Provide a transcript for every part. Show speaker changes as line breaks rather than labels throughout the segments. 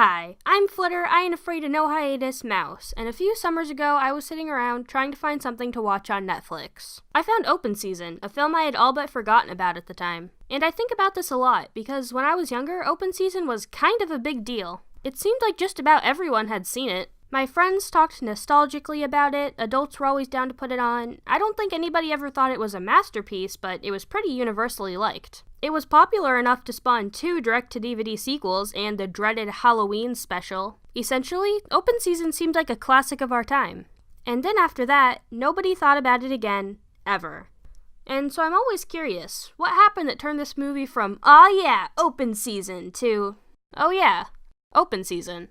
Hi, I'm Flitter, I ain't afraid of no hiatus mouse, and a few summers ago I was sitting around trying to find something to watch on Netflix. I found Open Season, a film I had all but forgotten about at the time. And I think about this a lot, because when I was younger, Open Season was kind of a big deal. It seemed like just about everyone had seen it. My friends talked nostalgically about it, adults were always down to put it on. I don't think anybody ever thought it was a masterpiece, but it was pretty universally liked. It was popular enough to spawn 2 direct-to-DVD sequels and the dreaded Halloween special. Essentially, Open Season seemed like a classic of our time. And then after that, nobody thought about it again, ever. And so I'm always curious, what happened that turned this movie from, "Aw yeah, Open Season," to, "Oh yeah, Open Season"?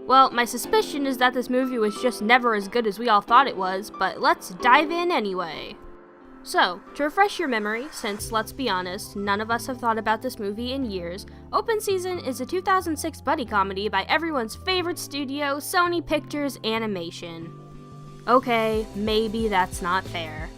Well, my suspicion is that this movie was just never as good as we all thought it was, but let's dive in anyway. So, to refresh your memory, since, let's be honest, none of us have thought about this movie in years, Open Season is a 2006 buddy comedy by everyone's favorite studio, Sony Pictures Animation. Okay, maybe that's not fair.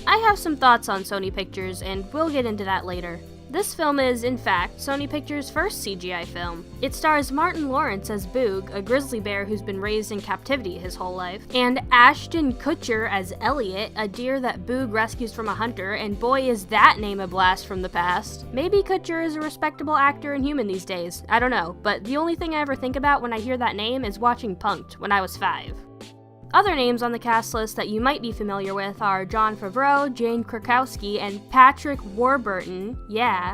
I have some thoughts on Sony Pictures, and we'll get into that later. This film is, in fact, Sony Pictures' first CGI film. It stars Martin Lawrence as Boog, a grizzly bear who's been raised in captivity his whole life, and Ashton Kutcher as Elliot, a deer that Boog rescues from a hunter, and boy is that name a blast from the past. Maybe Kutcher is a respectable actor and human these days, I don't know, but the only thing I ever think about when I hear that name is watching Punk'd when I was 5. Other names on the cast list that you might be familiar with are Jon Favreau, Jane Krakowski, and Patrick Warburton, yeah.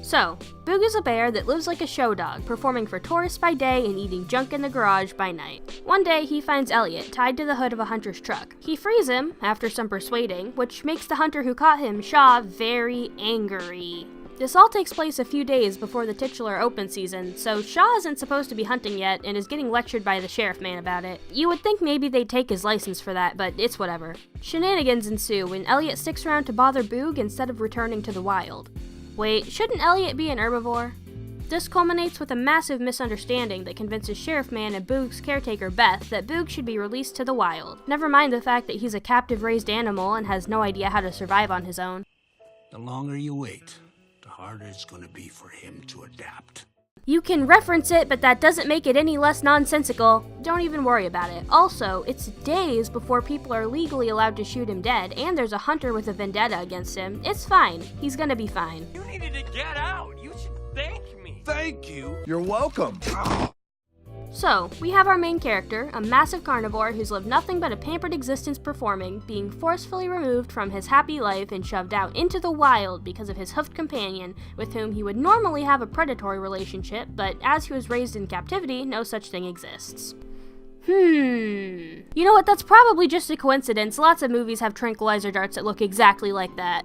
So, Boog is a bear that lives like a show dog, performing for tourists by day and eating junk in the garage by night. One day, he finds Elliot tied to the hood of a hunter's truck. He frees him, after some persuading, which makes the hunter who caught him, Shaw, very angry. This all takes place a few days before the titular Open Season, so Shaw isn't supposed to be hunting yet and is getting lectured by the sheriff man about it. You would think maybe they'd take his license for that, but it's whatever. Shenanigans ensue when Elliot sticks around to bother Boog instead of returning to the wild. Wait, shouldn't Elliot be an herbivore? This culminates with a massive misunderstanding that convinces Sheriff Man and Boog's caretaker Beth that Boog should be released to the wild. Never mind the fact that he's a captive raised animal and has no idea how to survive on his own.
The longer you wait, the harder it's gonna be for him to adapt.
You can reference it, but that doesn't make it any less nonsensical. Don't even worry about it. Also, it's days before people are legally allowed to shoot him dead, and there's a hunter with a vendetta against him. It's fine. He's gonna be fine.
You needed to get out. You should thank me.
Thank you.
You're welcome.
So, we have our main character, a massive carnivore who's lived nothing but a pampered existence performing, being forcefully removed from his happy life and shoved out into the wild because of his hoofed companion, with whom he would normally have a predatory relationship, but as he was raised in captivity, no such thing exists. You know what, that's probably just a coincidence. Lots of movies have tranquilizer darts that look exactly like that.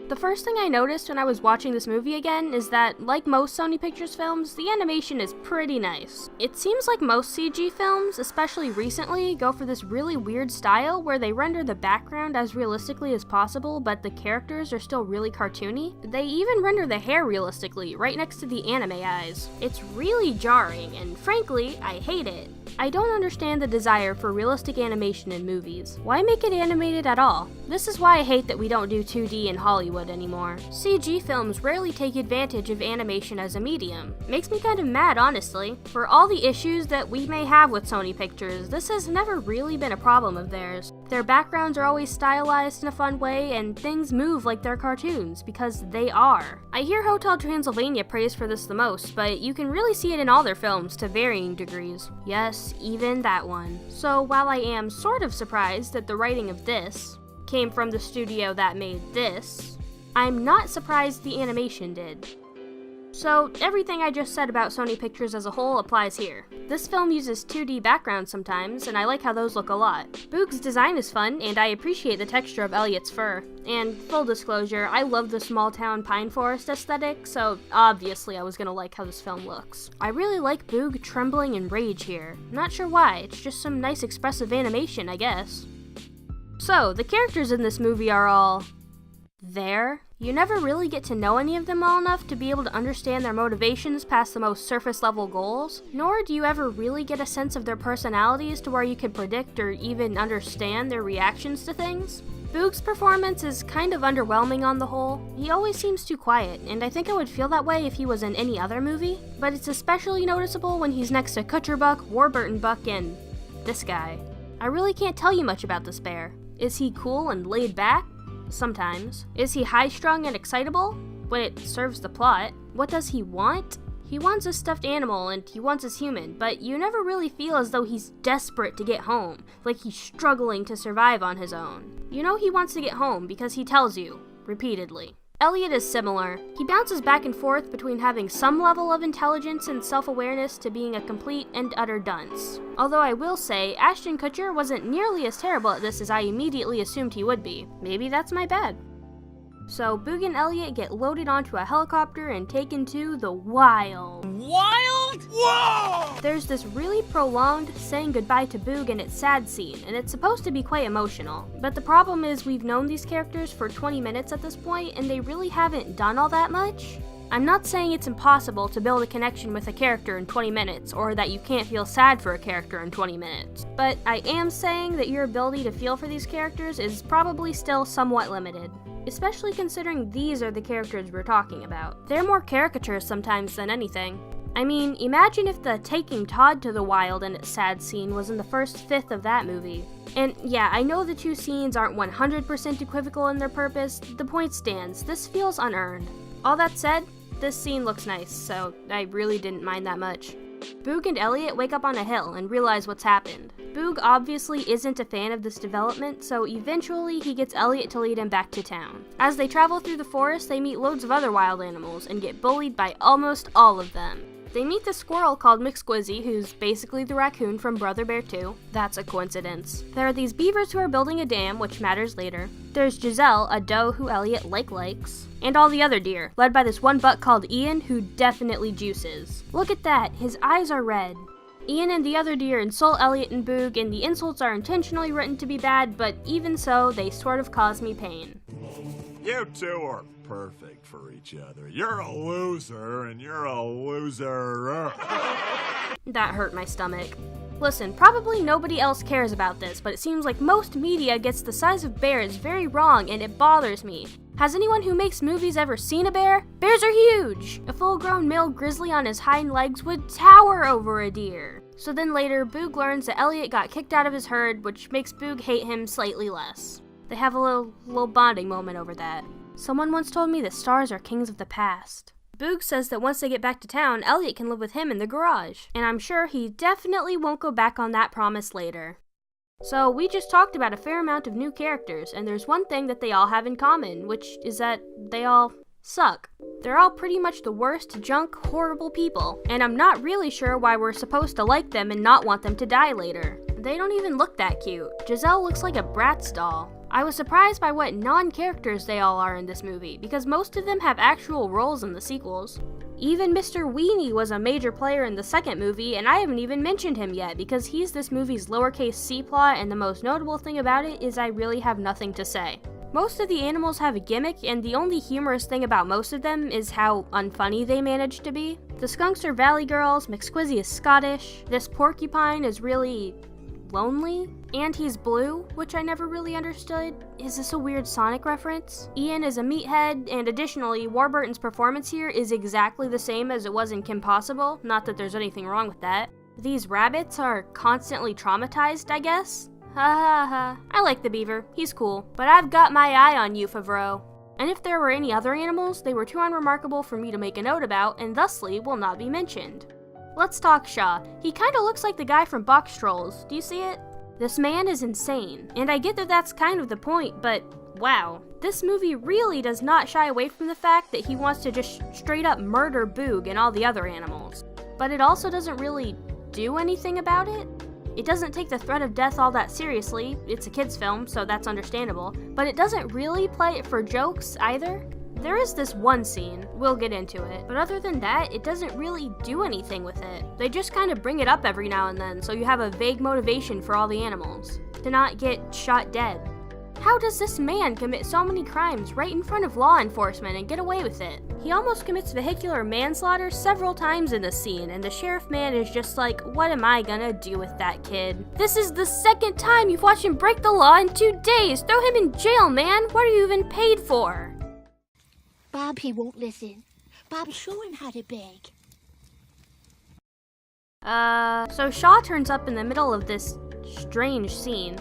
The first thing I noticed when I was watching this movie again is that, like most Sony Pictures films, the animation is pretty nice. It seems like most CG films, especially recently, go for this really weird style where they render the background as realistically as possible, but the characters are still really cartoony. They even render the hair realistically, right next to the anime eyes. It's really jarring, and frankly, I hate it. I don't understand the desire for realistic animation in movies. Why make it animated at all? This is why I hate that we don't do 2D in Hollywood anymore. CG films rarely take advantage of animation as a medium. Makes me kind of mad, honestly. For all the issues that we may have with Sony Pictures, this has never really been a problem of theirs. Their backgrounds are always stylized in a fun way, and things move like they're cartoons, because they are. I hear Hotel Transylvania praised for this the most, but you can really see it in all their films to varying degrees. Yes, even that one. So while I am sort of surprised that the writing of this came from the studio that made this, I'm not surprised the animation did. So, everything I just said about Sony Pictures as a whole applies here. This film uses 2D backgrounds sometimes, and I like how those look a lot. Boog's design is fun, and I appreciate the texture of Elliot's fur. And, full disclosure, I love the small town pine forest aesthetic, so obviously I was gonna like how this film looks. I really like Boog trembling in rage here. Not sure why, it's just some nice expressive animation, I guess. So, the characters in this movie are all there. You never really get to know any of them well enough to be able to understand their motivations past the most surface level goals, nor do you ever really get a sense of their personalities to where you can predict or even understand their reactions to things. Boog's performance is kind of underwhelming on the whole. He always seems too quiet, and I think I would feel that way if he was in any other movie, but it's especially noticeable when he's next to Kutcher Buck, Warburton Buck, and this guy. I really can't tell you much about this bear. Is he cool and laid back? Sometimes. Is he high-strung and excitable? When it serves the plot. What does he want? He wants a stuffed animal and he wants his human, but you never really feel as though he's desperate to get home, like he's struggling to survive on his own. You know he wants to get home because he tells you, repeatedly. Elliot is similar. He bounces back and forth between having some level of intelligence and self-awareness to being a complete and utter dunce. Although I will say, Ashton Kutcher wasn't nearly as terrible at this as I immediately assumed he would be. Maybe that's my bad. So Boog and Elliot get loaded onto a helicopter and taken to the wild.
Wild? Whoa!
There's this really prolonged saying goodbye to Boog and it's sad scene, and it's supposed to be quite emotional. But the problem is we've known these characters for 20 minutes at this point, and they really haven't done all that much. I'm not saying it's impossible to build a connection with a character in 20 minutes, or that you can't feel sad for a character in 20 minutes. But I am saying that your ability to feel for these characters is probably still somewhat limited. Especially considering these are the characters we're talking about. They're more caricatures sometimes than anything. I mean, imagine if the taking Todd to the wild and its sad scene was in the first fifth of that movie. And yeah, I know the two scenes aren't 100% equivocal in their purpose, the point stands, this feels unearned. All that said, this scene looks nice, so I really didn't mind that much. Boog and Elliot wake up on a hill and realize what's happened. Boog obviously isn't a fan of this development, so eventually he gets Elliot to lead him back to town. As they travel through the forest, they meet loads of other wild animals and get bullied by almost all of them. They meet this squirrel called McSquizzy, who's basically the raccoon from Brother Bear 2. That's a coincidence. There are these beavers who are building a dam, which matters later. There's Giselle, a doe who Elliot likes. And all the other deer, led by this one buck called Ian, who definitely juices. Look at that, his eyes are red. Ian and the other deer insult Elliot and Boog, and the insults are intentionally written to be bad, but even so, they sort of cause me pain.
You two are perfect for each other. You're a loser, and you're a loser.
That hurt my stomach. Listen, probably nobody else cares about this, but it seems like most media gets the size of bears very wrong, and it bothers me. Has anyone who makes movies ever seen a bear? Bears are huge! A full-grown male grizzly on his hind legs would tower over a deer. So then later, Boog learns that Elliot got kicked out of his herd, which makes Boog hate him slightly less. They have a little bonding moment over that. Someone once told me that stars are kings of the past. Boog says that once they get back to town, Elliot can live with him in the garage, and I'm sure he definitely won't go back on that promise later. So we just talked about a fair amount of new characters, and there's one thing that they all have in common, which is that they all suck. They're all pretty much the worst, junk, horrible people, and I'm not really sure why we're supposed to like them and not want them to die later. They don't even look that cute. Giselle looks like a Bratz doll. I was surprised by what non-characters they all are in this movie, because most of them have actual roles in the sequels. Even Mr. Weenie was a major player in the second movie, and I haven't even mentioned him yet, because he's this movie's lowercase c plot, and the most notable thing about it is I really have nothing to say. Most of the animals have a gimmick, and the only humorous thing about most of them is how unfunny they manage to be. The skunks are valley girls, McSquizzy is Scottish, this porcupine is really lonely, and he's blue, which I never really understood. Is this a weird Sonic reference? Ian is a meathead, and additionally, Warburton's performance here is exactly the same as it was in Kim Possible, not that there's anything wrong with that. These rabbits are constantly traumatized, I guess? Ha ha ha. I like the beaver, he's cool, but I've got my eye on you, Favreau. And if there were any other animals, they were too unremarkable for me to make a note about, and thusly will not be mentioned. Let's talk Shaw. He kinda looks like the guy from Box Trolls. Do you see it? This man is insane, and I get that that's kind of the point, but wow. This movie really does not shy away from the fact that he wants to just straight up murder Boog and all the other animals. But it also doesn't really do anything about it. It doesn't take the threat of death all that seriously. It's a kid's film, so that's understandable. But it doesn't really play it for jokes either. There is this one scene, we'll get into it, but other than that, it doesn't really do anything with it. They just kind of bring it up every now and then, so you have a vague motivation for all the animals. To not get shot dead. How does this man commit so many crimes right in front of law enforcement and get away with it? He almost commits vehicular manslaughter several times in this scene, and the sheriff man is just like, what am I gonna do with that kid? This is the second time you've watched him break the law in 2 days! Throw him in jail, man! What are you even paid for?
Bob, he won't listen. Bob, show him how to beg.
So Shaw turns up in the middle of this strange scene.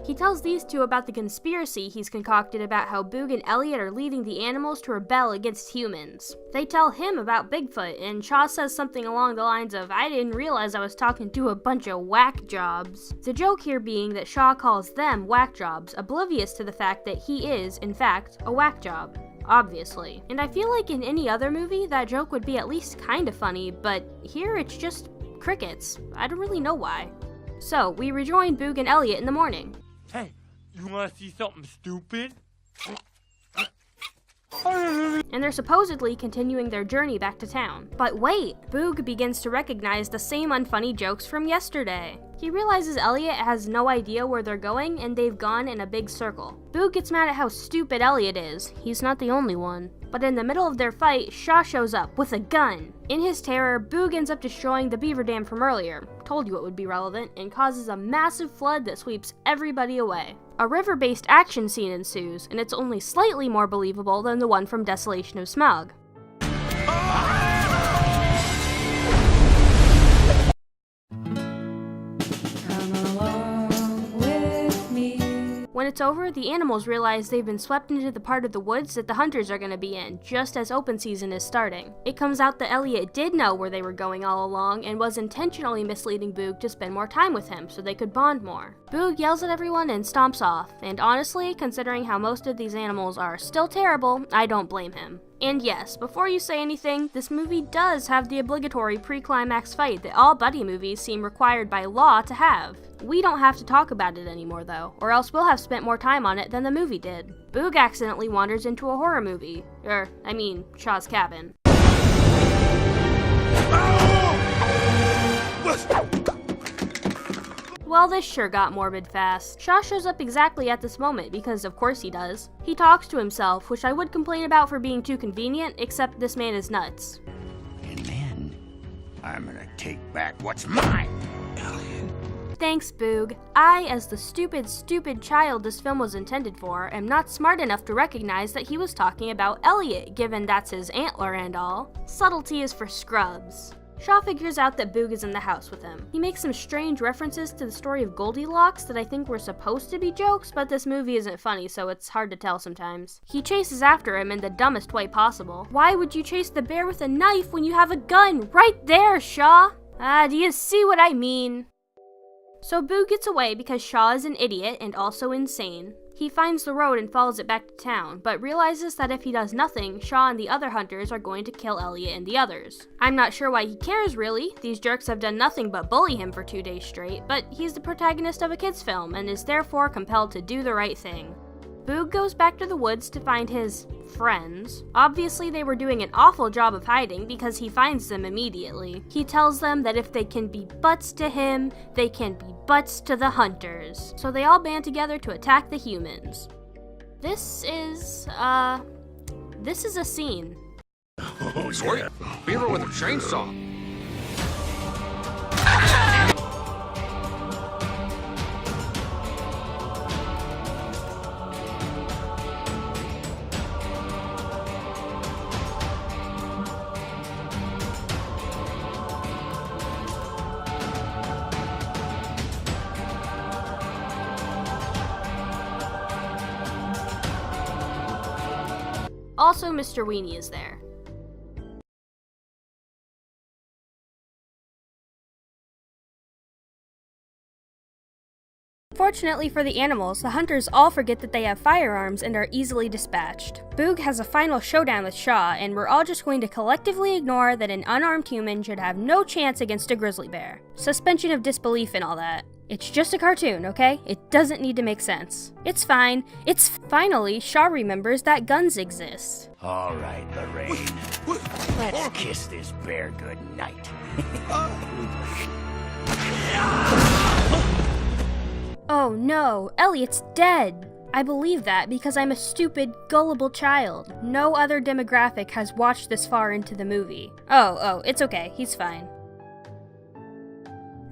He tells these two about the conspiracy he's concocted about how Boog and Elliot are leading the animals to rebel against humans. They tell him about Bigfoot, and Shaw says something along the lines of, I didn't realize I was talking to a bunch of whack jobs. The joke here being that Shaw calls them whack jobs, oblivious to the fact that he is, in fact, a whack job. Obviously. And I feel like in any other movie, that joke would be at least kinda funny, but here it's just crickets. I don't really know why. So, we rejoin Boog and Elliot in the morning.
Hey, you wanna see something stupid?
And they're supposedly continuing their journey back to town. But wait! Boog begins to recognize the same unfunny jokes from yesterday. He realizes Elliot has no idea where they're going, and they've gone in a big circle. Boog gets mad at how stupid Elliot is. He's not the only one. But in the middle of their fight, Shaw shows up with a gun. In his terror, Boog ends up destroying the beaver dam from earlier, told you it would be relevant, and causes a massive flood that sweeps everybody away. A river-based action scene ensues, and it's only slightly more believable than the one from Desolation of Smaug. When it's over, the animals realize they've been swept into the part of the woods that the hunters are going to be in, just as open season is starting. It comes out that Elliot did know where they were going all along and was intentionally misleading Boog to spend more time with him so they could bond more. Boog yells at everyone and stomps off, and honestly, considering how most of these animals are still terrible, I don't blame him. And yes, before you say anything, this movie does have the obligatory pre-climax fight that all buddy movies seem required by law to have. We don't have to talk about it anymore though, or else we'll have spent more time on it than the movie did. Boog accidentally wanders into a horror movie. Shaw's cabin. Well, this sure got morbid fast. Shaw shows up exactly at this moment because of course he does. He talks to himself, which I would complain about for being too convenient, except this man is nuts.
And then I'm gonna take back what's mine, Elliot.
Thanks, Boog. I, as the stupid child this film was intended for, am not smart enough to recognize that he was talking about Elliot, given that's his antler and all. Subtlety is for scrubs. Shaw figures out that Boog is in the house with him. He makes some strange references to the story of Goldilocks that I think were supposed to be jokes, but this movie isn't funny, so it's hard to tell sometimes. He chases after him in the dumbest way possible. Why would you chase the bear with a knife when you have a gun right there, Shaw? Do you see what I mean? So Boog gets away because Shaw is an idiot and also insane. He finds the road and follows it back to town, but realizes that if he does nothing, Shaw and the other hunters are going to kill Elliot and the others. I'm not sure why he cares really, these jerks have done nothing but bully him for 2 days straight, but he's the protagonist of a kid's film and is therefore compelled to do the right thing. Boog goes back to the woods to find his friends. Obviously they were doing an awful job of hiding because he finds them immediately. He tells them that if they can be butts to him, they can be butts to the hunters. So they all band together to attack the humans. This is a scene.
Oh, sweet. Beaver with a chainsaw.
Also, Mr. Weenie is there. Fortunately for the animals, the hunters all forget that they have firearms and are easily dispatched. Boog has a final showdown with Shaw, and we're all just going to collectively ignore that an unarmed human should have no chance against a grizzly bear. Suspension of disbelief and all that. It's just a cartoon, okay? It doesn't need to make sense. It's fine. Finally, Shaw remembers that guns exist.
All right, Lorraine. Let's kiss this bear goodnight.
Oh no, Elliot's dead. I believe that because I'm a stupid, gullible child. No other demographic has watched this far into the movie. Oh, it's okay, he's fine.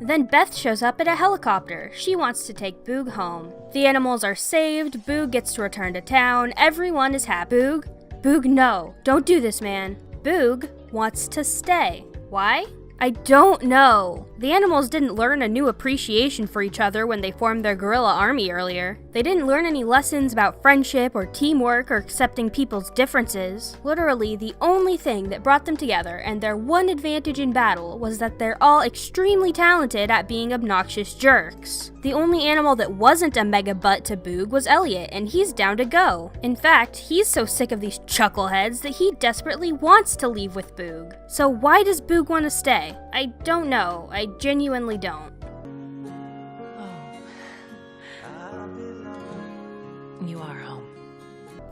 Then Beth shows up in a helicopter. She wants to take Boog home. The animals are saved, Boog gets to return to town, everyone is happy. Boog, no, don't do this, man. Boog wants to stay. Why? I don't know. The animals didn't learn a new appreciation for each other when they formed their gorilla army earlier. They didn't learn any lessons about friendship or teamwork or accepting people's differences. Literally, the only thing that brought them together and their one advantage in battle was that they're all extremely talented at being obnoxious jerks. The only animal that wasn't a mega butt to Boog was Elliot, and he's down to go. In fact, he's so sick of these chuckleheads that he desperately wants to leave with Boog. So why does Boog want to stay? I don't know. I genuinely don't.
You are home.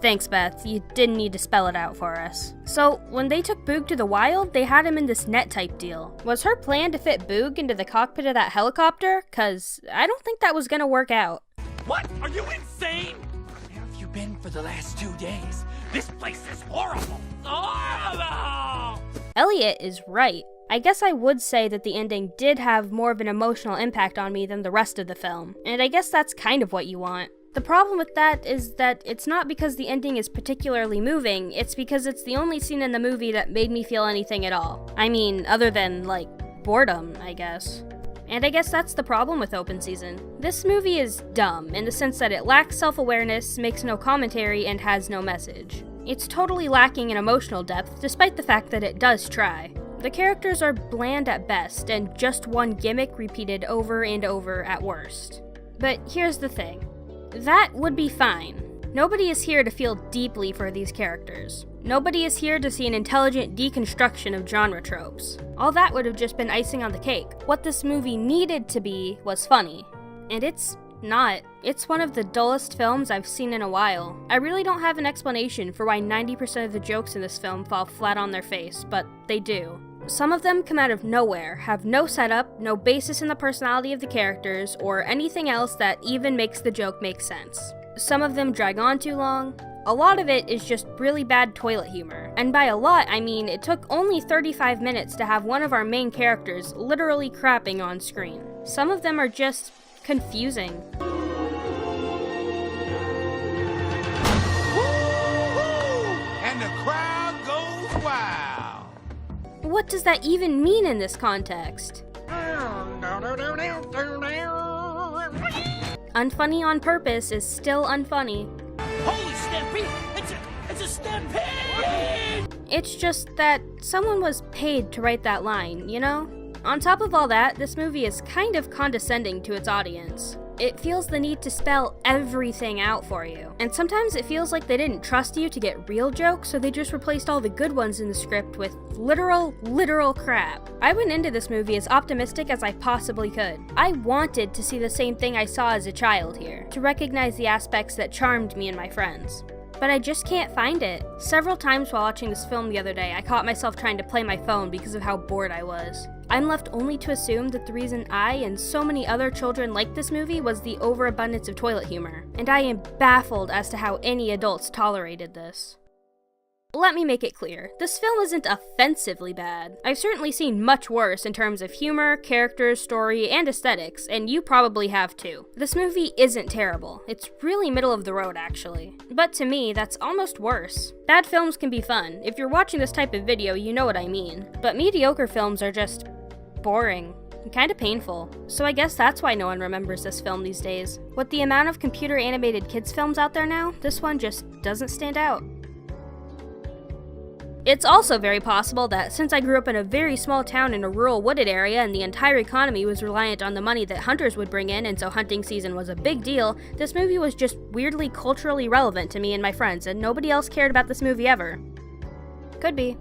Thanks, Beth. You didn't need to spell it out for us. So, when they took Boog to the wild, they had him in this net type deal. Was her plan to fit Boog into the cockpit of that helicopter? 'Cause I don't think that was gonna work out.
What? Are you insane? Where have you been for the last 2 days? This place is horrible. Oh!
Elliot is right. I guess I would say that the ending did have more of an emotional impact on me than the rest of the film, and I guess that's kind of what you want. The problem with that is that it's not because the ending is particularly moving, it's because it's the only scene in the movie that made me feel anything at all. I mean, other than, like, boredom, I guess. And I guess that's the problem with Open Season. This movie is dumb, in the sense that it lacks self-awareness, makes no commentary, and has no message. It's totally lacking in emotional depth, despite the fact that it does try. The characters are bland at best, and just one gimmick repeated over and over at worst. But here's the thing. That would be fine. Nobody is here to feel deeply for these characters. Nobody is here to see an intelligent deconstruction of genre tropes. All that would have just been icing on the cake. What this movie needed to be was funny. And it's not. It's one of the dullest films I've seen in a while. I really don't have an explanation for why 90% of the jokes in this film fall flat on their face, but they do. Some of them come out of nowhere, have no setup, no basis in the personality of the characters, or anything else that even makes the joke make sense. Some of them drag on too long. A lot of it is just really bad toilet humor. And by a lot, I mean it took only 35 minutes to have one of our main characters literally crapping on screen. Some of them are just confusing.
And the crowd goes wild.
What does that even mean in this context? Unfunny on purpose is still unfunny.
Holy stampede! It's a stampede!
It's just that someone was paid to write that line, you know? On top of all that, this movie is kind of condescending to its audience. It feels the need to spell everything out for you. And sometimes it feels like they didn't trust you to get real jokes, so they just replaced all the good ones in the script with literal crap. I went into this movie as optimistic as I possibly could. I wanted to see the same thing I saw as a child here, to recognize the aspects that charmed me and my friends. But I just can't find it. Several times while watching this film the other day, I caught myself trying to play my phone because of how bored I was. I'm left only to assume that the reason I and so many other children liked this movie was the overabundance of toilet humor, and I am baffled as to how any adults tolerated this. Let me make it clear, this film isn't offensively bad. I've certainly seen much worse in terms of humor, characters, story, and aesthetics, and you probably have too. This movie isn't terrible. It's really middle of the road, actually. But to me, that's almost worse. Bad films can be fun. If you're watching this type of video, you know what I mean. But mediocre films are just boring. Kind of painful. So I guess that's why no one remembers this film these days. With the amount of computer animated kids films out there now, this one just doesn't stand out. It's also very possible that since I grew up in a very small town in a rural wooded area and the entire economy was reliant on the money that hunters would bring in, and so hunting season was a big deal, this movie was just weirdly culturally relevant to me and my friends, and nobody else cared about this movie ever. Could be.